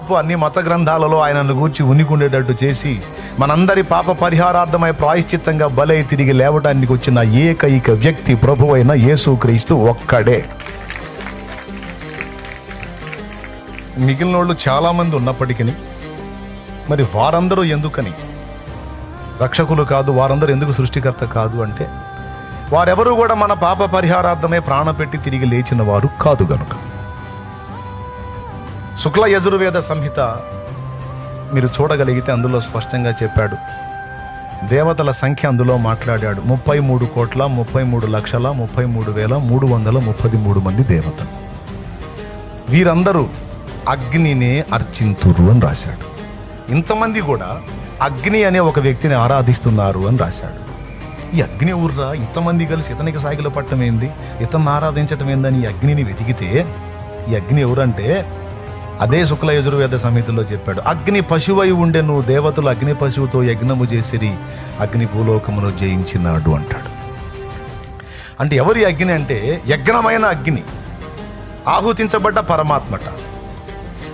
దాదాపు అన్ని మత గ్రంథాలలో ఆయనను గూర్చి ఉనికుండేటట్టు చేసి మనందరి పాప పరిహారార్థమై ప్రాయశ్చిత్తంగా బలై తిరిగి లేవటానికి వచ్చిన ఏకైక వ్యక్తి ప్రభువైన యేసుక్రీస్తు ఒక్కడే. మిగిలిన వాళ్ళు చాలామంది ఉన్నప్పటికీ మరి వారందరూ ఎందుకని రక్షకులు కాదు, వారందరూ ఎందుకు సృష్టికర్త కాదు అంటే వారెవరూ కూడా మన పాప పరిహారార్థమే ప్రాణం పెట్టి తిరిగి లేచిన వారు కాదు గనుక. శుక్ల యజుర్వేద సంహిత మీరు చూడగలిగితే అందులో స్పష్టంగా చెప్పాడు. దేవతల సంఖ్య అందులో మాట్లాడాడు. 33,33,33,333 మంది దేవతలు. వీరందరూ అగ్నినే అర్చింతురు అని రాశాడు. ఇంతమంది కూడా అగ్ని అనే ఒక వ్యక్తిని ఆరాధిస్తున్నారు అని రాశాడు. ఈ అగ్ని ఊర్రా, ఇంతమంది కలిసి ఇతనికి సాగిల పట్టం ఏంది, ఇతన్ని ఆరాధించటం ఏందని ఈ అగ్నిని వెతికితే ఈ అగ్ని ఎవరంటే అదే శుక్ల యజుర్వేద సంహితలో చెప్పాడు. అగ్ని పశువై ఉండెను, దేవతలు అగ్ని పశువుతో యజ్ఞము చేసిరి, అగ్ని భూలోకమును జయించినాడు అంటాడు. అంటే ఎవరి అగ్ని అంటే యజ్ఞమైన అగ్ని, ఆహుతించబడ్డ పరమాత్మట.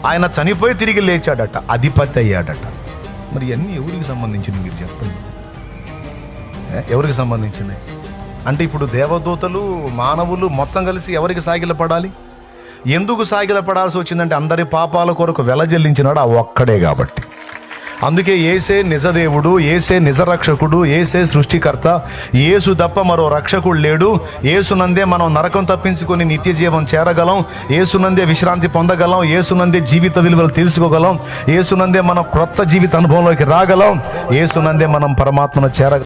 ఆయన చనిపోయి తిరిగి లేచాడట, అధిపతి అయ్యాడట. మరి ఇవన్నీ ఎవరికి సంబంధించింది మీరు చెప్పండి? ఎవరికి సంబంధించింది అంటే ఇప్పుడు దేవదూతలు మానవులు మొత్తం కలిసి ఎవరికి సాగిలపడాలి? ఎందుకు సాగిలపడాల్సి వచ్చిందంటే అందరి పాపాల కొరకు వెలజల్లించినాడు ఆ ఒక్కడే కాబట్టి. అందుకే యేసే నిజదేవుడు, యేసే నిజరక్షకుడు, యేసే సృష్టికర్త. యేసు తప్ప మరో రక్షకుడు లేడు. యేసునందే మనం నరకం తప్పించుకొని నిత్య జీవం చేరగలం, యేసునందే విశ్రాంతి పొందగలం, యేసునందే జీవిత విలువలు తెలుసుకోగలం, యేసునందే మనం క్రొత్త జీవిత అనుభవంలోకి రాగలం, యేసునందే మనం పరమాత్మను చేరగలం.